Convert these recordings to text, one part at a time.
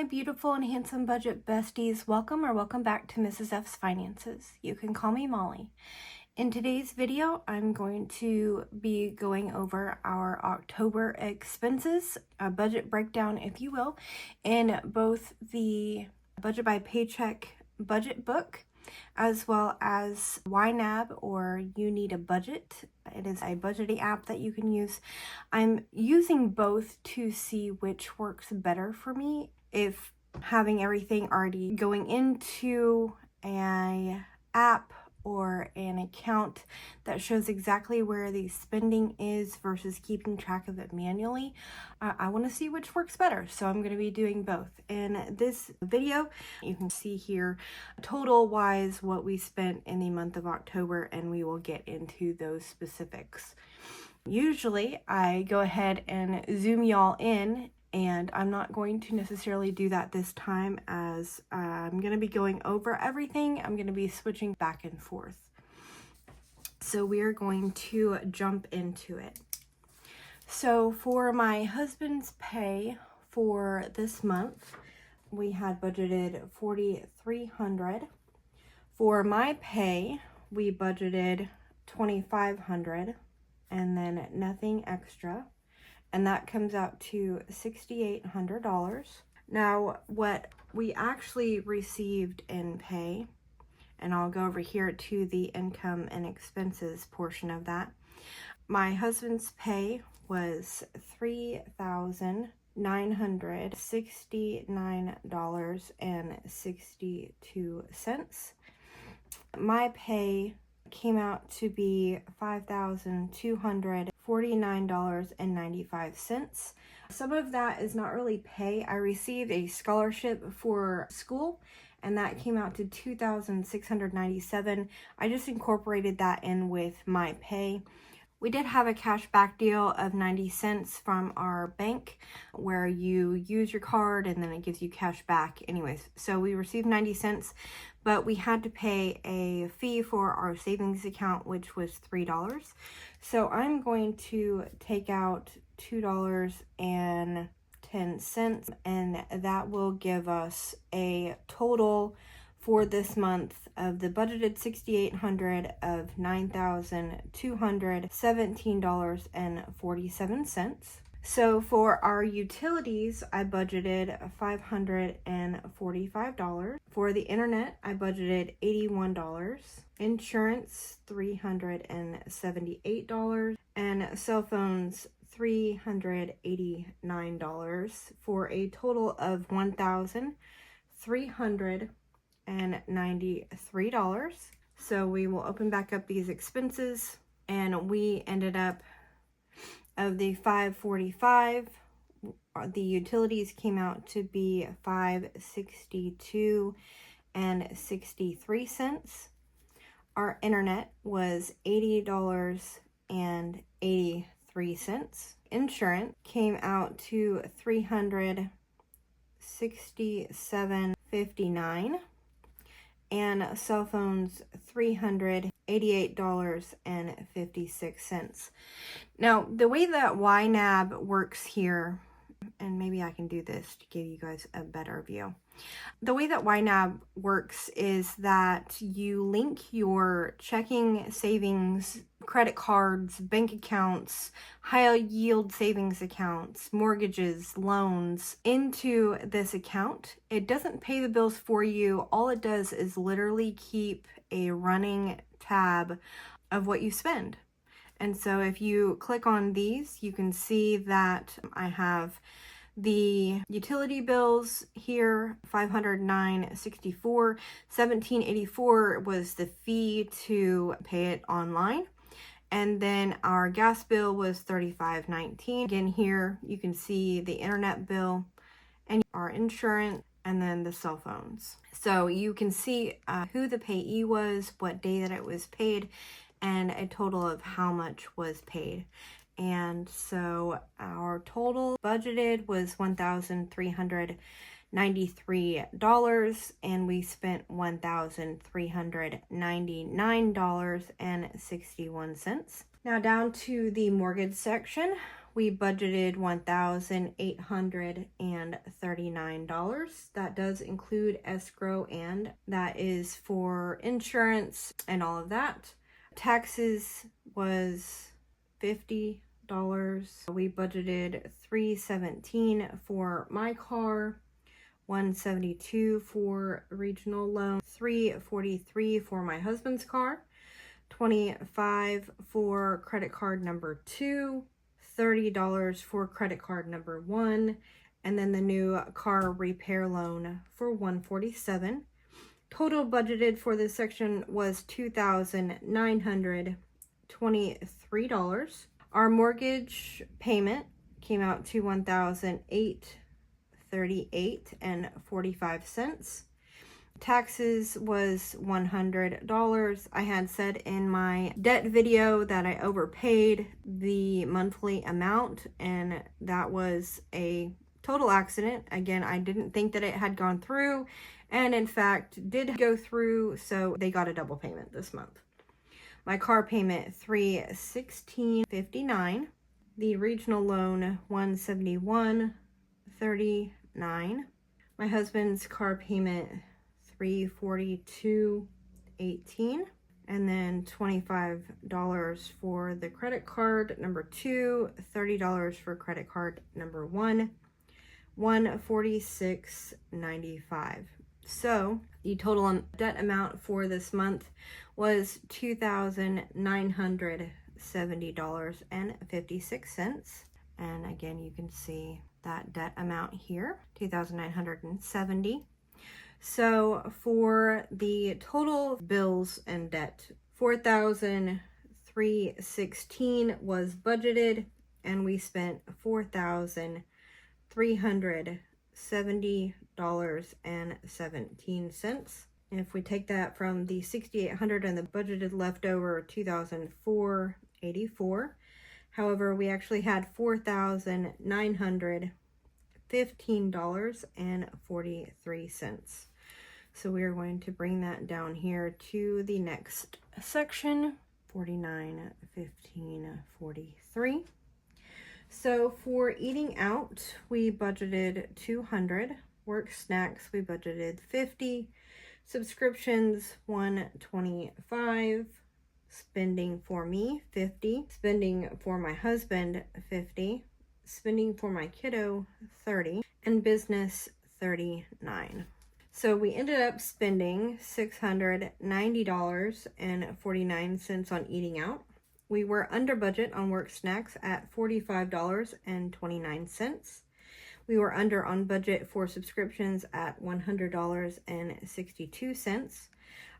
my beautiful and handsome budget besties. Welcome back to Mrs. F's Finances. You can call me Molly. In today's video, I'm going to be going over our October expenses, a budget breakdown, if you will, in both the Budget by Paycheck budget book, as well as YNAB, or You Need a Budget. It is a budgeting app that you can use. I'm using both to see which works better for me. If having everything already going into an app or an account that shows exactly where the spending is versus keeping track of it manually, I want to see which works better. So I'm going to be doing both. In this video, you can see here total wise what we spent in the month of October, and we will get into those specifics. Usually I go ahead and zoom y'all in, and I'm not going to necessarily do that this time, as I'm going to be going over everything. I'm going to be switching back and forth. So we are going to jump into it. So for my husband's pay for this month, we had budgeted $4,300. For my pay, we budgeted $2,500 and then nothing extra. And that comes out to $6,800. Now, what we actually received in pay, and I'll go over here to the income and expenses portion of that. My husband's pay was $3,969.62. My pay came out to be $5,249.95. Some of that is not really pay. I received a scholarship for school, and that came out to $2,697. I just incorporated that in with my pay. We did have a cash back deal of 90 cents from our bank, where you use your card and then it gives you cash back. Anyways, so we received 90 cents, but we had to pay a fee for our savings account, which was $3. So I'm going to take out $2.10, and that will give us a total for this month of the budgeted $6,800 of $9,217.47. So for our utilities, I budgeted $545. For the internet, I budgeted $81. Insurance, $378. And cell phones, $389, for a total of $1,393. So we will open back up these expenses, and we ended up, of the $545, the utilities came out to be $562.63. Our internet was $80.83. Insurance came out to $367.59, and cell phones $388.56. Now, the way that YNAB works here, and maybe I can do this to give you guys a better view. The way that YNAB works is that you link your checking, savings, credit cards, bank accounts, high yield savings accounts, mortgages, loans into this account. It doesn't pay the bills for you. All it does is literally keep a running tab of what you spend. And so if you click on these, you can see that I have the utility bills here, $509.64. $17.84 was the fee to pay it online. And then our gas bill was $35.19. Again, here you can see the internet bill and our insurance, and then the cell phones. So you can see who the payee was, what day that it was paid, and a total of how much was paid. And so our total budgeted was $1,393, and we spent $1,399.61. Now down to the mortgage section, we budgeted $1,839. That does include escrow, and that is for insurance and all of that. Taxes was $50. We budgeted $317 for my car, $172 for regional loan, $343 for my husband's car, $25 for credit card number 2, $30 for credit card number 1, and then the new car repair loan for $147. Total budgeted for this section was $2,923. Our mortgage payment came out to $1,838.45. Taxes was $100. I had said in my debt video that I overpaid the monthly amount, and that was a total accident. Again, I didn't think that it had gone through, and in fact did go through, so they got a double payment this month. My car payment $316.59. The regional loan $171.39. My husband's car payment $342.18, and then $25 for the credit card number 2, $30 for credit card number 1, $146.95. So the total debt amount for this month was $2,970.56. And again, you can see that debt amount here, $2,970. So for the total bills and debt, $4,316 was budgeted, and we spent $4,370.17. If we take that from the $6,800 and the budgeted leftover $2,484, however, we actually had $4,915.43. So we are going to bring that down here to the next section, 49.15.43. So for eating out, we budgeted $200. Work snacks, we budgeted $50. Subscriptions, $125. Spending for me, $50. Spending for my husband, $50. Spending for my kiddo, $30. And business, $39. So we ended up spending $690.49 on eating out. We were under budget on work snacks at $45.29. We were under on budget for subscriptions at $100.62.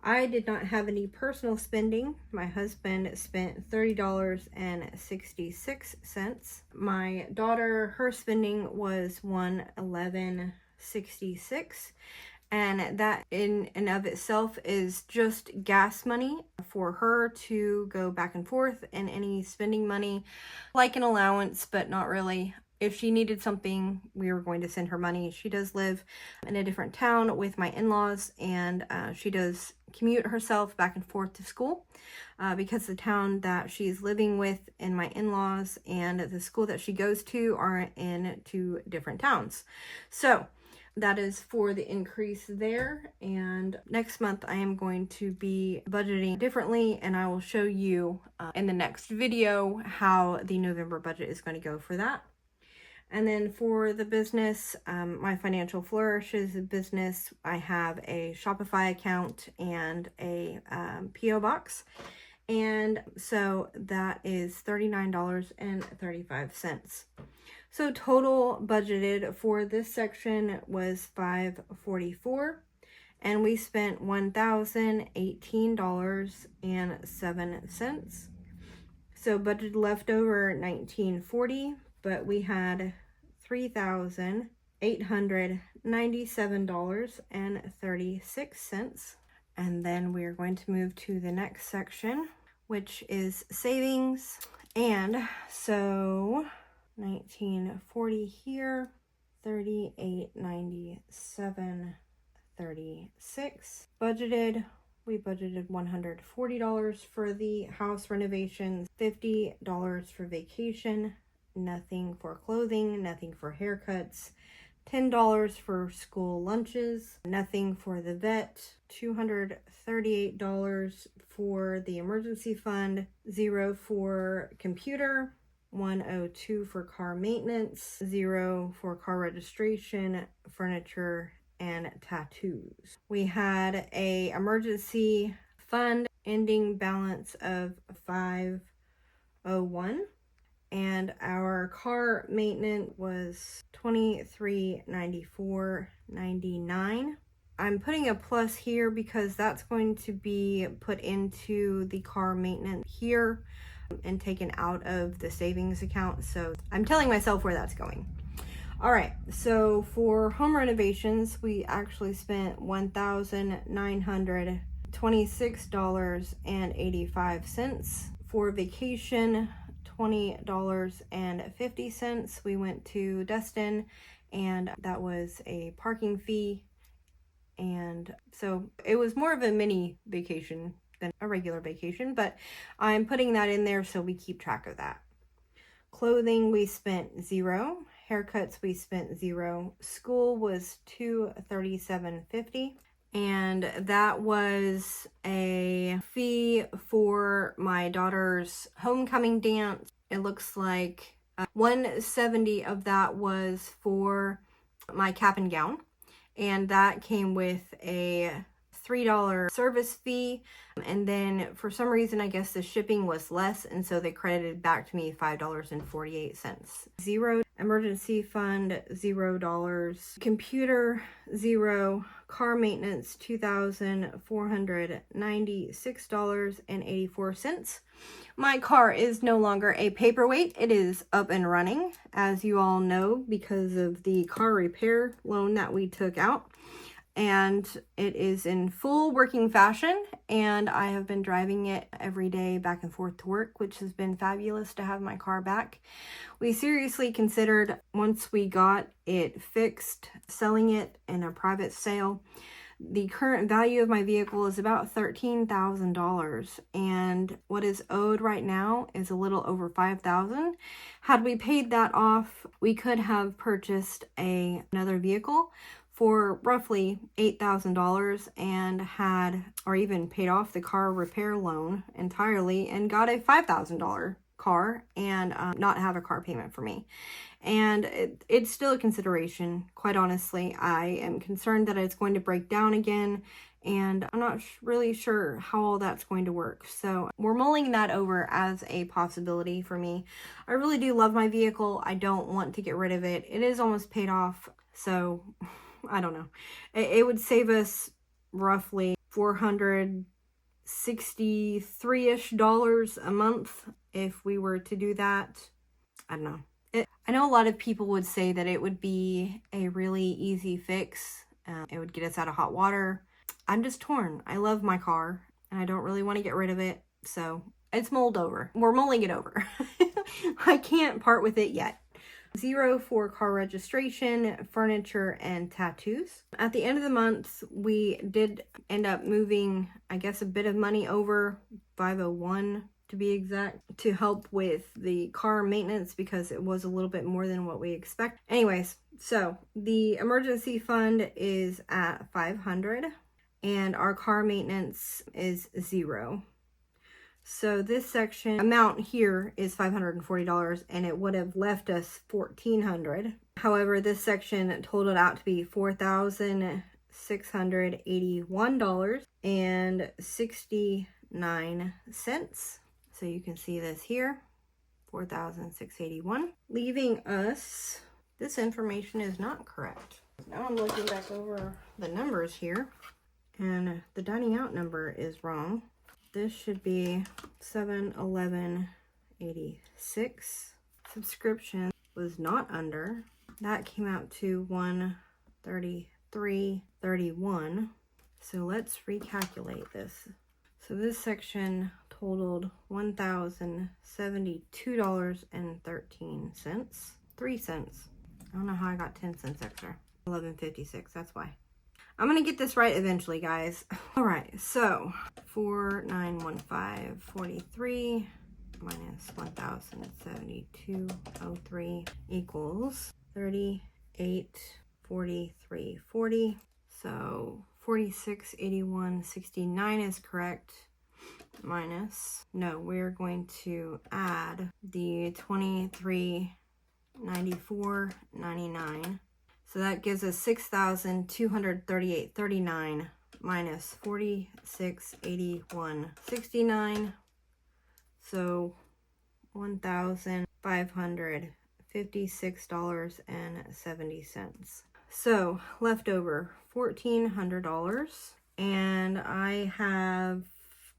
I did not have any personal spending. My husband spent $30.66. My daughter, her spending was $111.66. And that in and of itself is just gas money for her to go back and forth, and any spending money like an allowance, but not really. If she needed something, we were going to send her money. She does live in a different town with my in-laws, and she does commute herself back and forth to school because the town that she's living with and my in-laws and the school that she goes to are in 2 different towns. So that is for the increase there. And next month I am going to be budgeting differently, and I will show you in the next video how the November budget is going to go for that. And then for the business, my Financial Flourishes business, I have a Shopify account and a P.O. box. And so that is $39.35. So total budgeted for this section was $544, and we spent $1,018.07. So budget leftover $1,940, but we had $3,897.36. And then we're going to move to the next section, which is savings. And so $1,940 here, $3,897.36. Budgeted We budgeted $140 for the house renovations, $50 for vacation, nothing for clothing, nothing for haircuts, $10 for school lunches, nothing for the vet, $238 for the emergency fund, $0 for computer, $102 for car maintenance, $0 for car registration, furniture, and tattoos. We had a emergency fund ending balance of $501, and our car maintenance was $2394.99. I'm putting a plus here because that's going to be put into the car maintenance here and taken out of the savings account. So I'm telling myself where that's going. All right, so for home renovations, we actually spent $1,926.85. For vacation, $20.50. We went to Destin, and that was a parking fee. And so it was more of a mini vacation than a regular vacation, but I'm putting that in there so we keep track of that. Clothing, we spent $0. Haircuts, we spent $0. School was $237.50. And that was a fee for my daughter's homecoming dance. It looks like $170 of that was for my cap and gown. And that came with a $3 service fee, and then for some reason I guess the shipping was less, and so they credited back to me $5.48. $0 emergency fund, $0 computer, $0 car maintenance, $2,496.84. My car is no longer a paperweight. It is up and running, as you all know, because of the car repair loan that we took out. And it is in full working fashion, and I have been driving it every day back and forth to work, which has been fabulous to have my car back. We seriously considered, once we got it fixed, selling it in a private sale. The current value of my vehicle is about $13,000, and what is owed right now is a little over $5,000. Had we paid that off, we could have purchased another vehicle for roughly $8,000 and had, or even paid off the car repair loan entirely and got a $5,000 car and not have a car payment for me. And it's still a consideration, quite honestly. I am concerned that it's going to break down again, and I'm not really sure how all that's going to work. So we're mulling that over as a possibility for me. I really do love my vehicle. I don't want to get rid of it. It is almost paid off, so I don't know. It would save us roughly $463-ish a month if we were to do that. I don't know. I know a lot of people would say that it would be a really easy fix. It would get us out of hot water. I'm just torn. I love my car, and I don't really want to get rid of it. So it's mulled over. We're mulling it over. I can't part with it yet. $0 for car registration, furniture, and tattoos. At the end of the month, we did end up moving, I guess, a bit of money over, $501 to be exact, to help with the car maintenance because it was a little bit more than what we expect. Anyways, so the emergency fund is at $500 and our car maintenance is $0. So this section amount here is $540 and it would have left us $1,400. However, this section totaled out to be $4,681.69. So you can see this here, $4,681, leaving us, this information is not correct. Now I'm looking back over the numbers here and the dining out number is wrong. This should be $711.86. Subscription was not under. That came out to $133.31. So let's recalculate this. So this section totaled $1,072.13. 3 cents. I don't know how I got 10 cents extra. $11.56. That's why. I'm gonna get this right eventually, guys. All right, so 4915.43 minus 1072.03 equals 38.43.40. So 46.81.69 is correct. Minus, no, we're going to add the 23.94.99. So that gives us 6,238.39 minus 46.81.69. So $1,556.70. So left over $1,400, and I have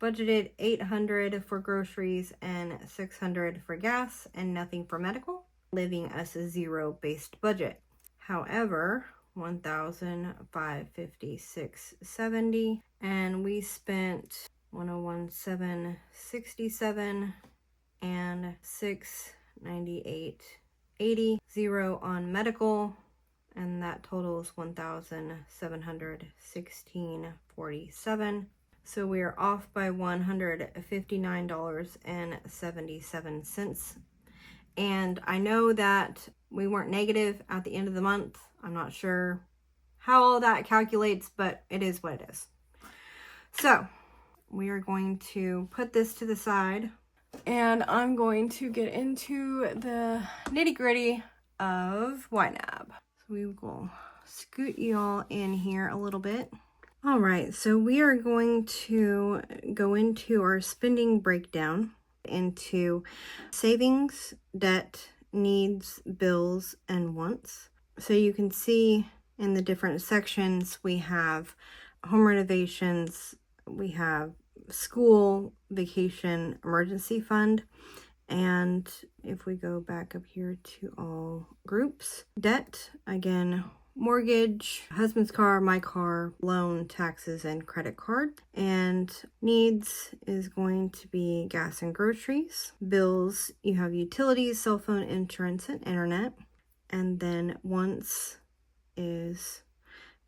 budgeted $800 for groceries and $600 for gas and nothing for medical, leaving us a zero-based budget. However, $1,556.70, and we spent $101,767 and $698.80, zero on medical, and that totals $1,716.47. So we are off by $159.77. And I know that we weren't negative at the end of the month. I'm not sure how all that calculates, but it is what it is. So we are going to put this to the side, and I'm going to get into the nitty-gritty of YNAB. So we will scoot y'all in here a little bit. All right, so we are going to go into our spending breakdown into savings, debt, needs, bills, and wants. So you can see in the different sections, we have home renovations, we have school, vacation, emergency fund, and if we go back up here to all groups, debt, again, mortgage, husband's car, my car, loan, taxes, and credit card. And needs is going to be gas and groceries. Bills, you have utilities, cell phone, insurance, and internet. And then wants is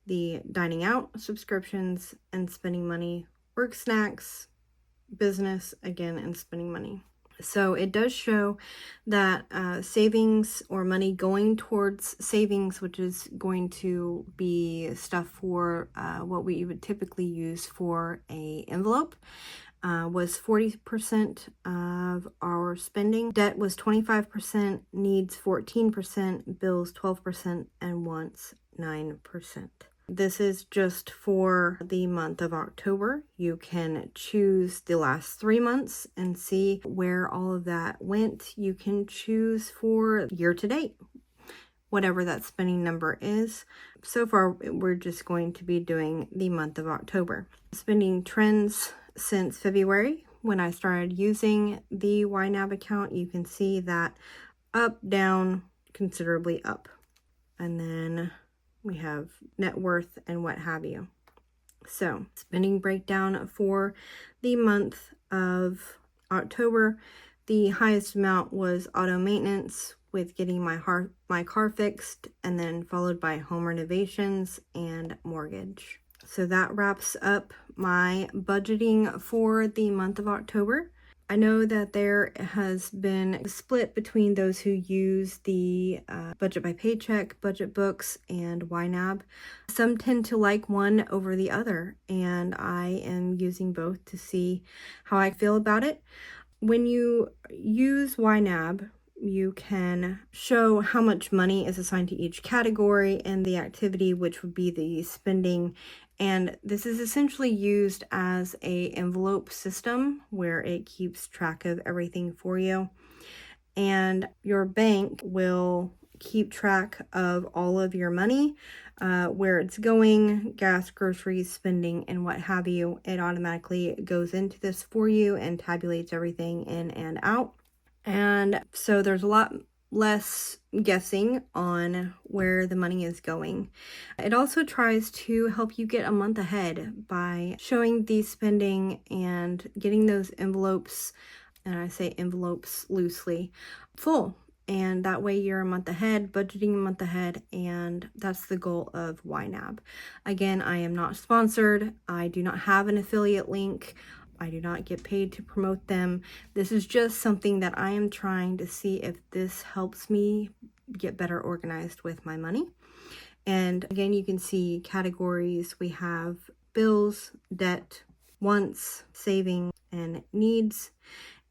the dining out, subscriptions, and spending money, work snacks, business, again, and spending money. So it does show that savings or money going towards savings, which is going to be stuff for what we would typically use for a envelope, was 40% of our spending. Debt was 25%, needs 14%, bills 12%, and wants 9%. This is just for the month of October. You can choose the last 3 months and see where all of that went. You can choose for year to date, whatever that spending number is. So far, we're just going to be doing the month of October. Spending trends since February, when I started using the YNAB account, you can see that up, down, considerably up. And then we have net worth and what have you. So spending breakdown for the month of October, the highest amount was auto maintenance with getting my car fixed, and then followed by home renovations and mortgage. So that wraps up my budgeting for the month of October. I know that there has been a split between those who use the budget by paycheck, budget books, and YNAB. Some tend to like one over the other, and I am using both to see how I feel about it. When you use YNAB, you can show how much money is assigned to each category and the activity, which would be the spending. And this is essentially used as an envelope system where it keeps track of everything for you. And your bank will keep track of all of your money, where it's going, gas, groceries, spending, and what have you. It automatically goes into this for you and tabulates everything in and out. And so there's a lot less guessing on where the money is going. It also tries to help you get a month ahead by showing the spending and getting those envelopes, and I say envelopes loosely, full. and that way you're a month ahead, budgeting a month ahead, and that's the goal of YNAB. Again, I am not sponsored. I do not have an affiliate link. I do not get paid to promote them. This is just something that I am trying to see if this helps me get better organized with my money. And again, you can see categories. We have bills, debt, wants, saving, and needs.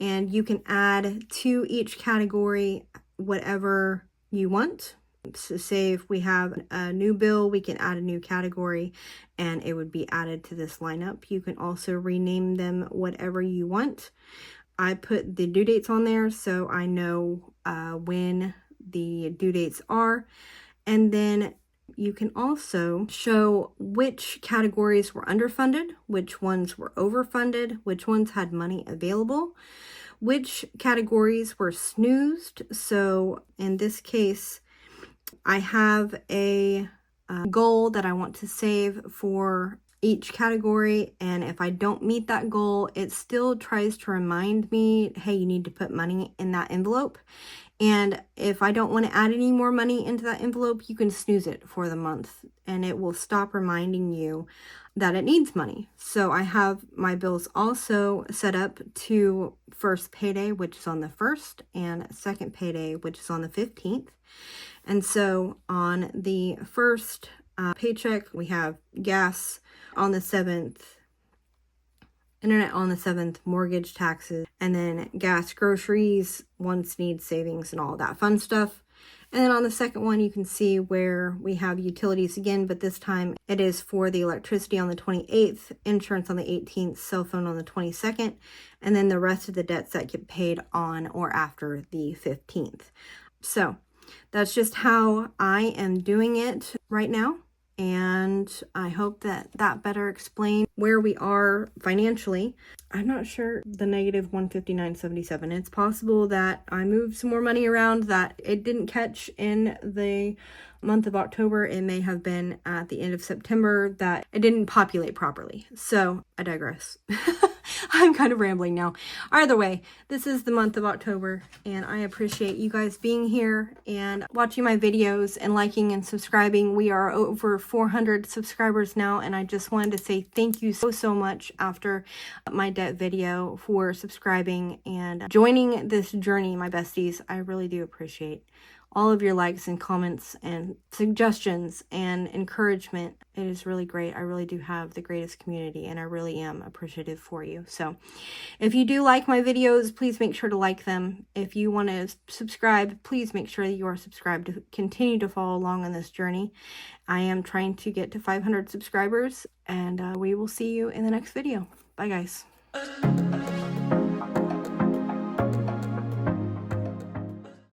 And you can add to each category whatever you want. So say if we have a new bill, we can add a new category and it would be added to this lineup. You can also rename them whatever you want. I put the due dates on there so I know when the due dates are. And then you can also show which categories were underfunded, which ones were overfunded, which ones had money available, which categories were snoozed. So in this case, I have a goal that I want to save for each category, and if I don't meet that goal, it still tries to remind me, hey, you need to put money in that envelope. And if I don't want to add any more money into that envelope, you can snooze it for the month and it will stop reminding you that it needs money. So I have my bills also set up to first payday, which is on the 1st, and second payday, which is on the 15th. And so on the first paycheck, we have gas on the 7th, internet on the 7th, mortgage, taxes, and then gas, groceries, wants, needs, savings, and all that fun stuff. And then on the second one, you can see where we have utilities again, but this time it is for the electricity on the 28th, insurance on the 18th, cell phone on the 22nd, and then the rest of the debts that get paid on or after the 15th. So that's just how I am doing it right now. And I hope that that better explains where we are financially. I'm not sure the negative 159.77. It's possible that I moved some more money around that it didn't catch in the month of October. It may have been at the end of September that it didn't populate properly. So I digress. I'm kind of rambling now. Either way, this is the month of October, and I appreciate you guys being here and watching my videos and liking and subscribing. We are over 400 subscribers now, and I just wanted to say thank you so much after my debt video for subscribing and joining this journey, my besties. I really do appreciate all of your likes and comments and suggestions and encouragement. It is really great. I really do have the greatest community, and I really am appreciative for you. So if you do like my videos, please make sure to like them. If you want to subscribe, please make sure that you are subscribed to continue to follow along on this journey. I am trying to get to 500 subscribers, and we will see you in the next video. Bye, guys.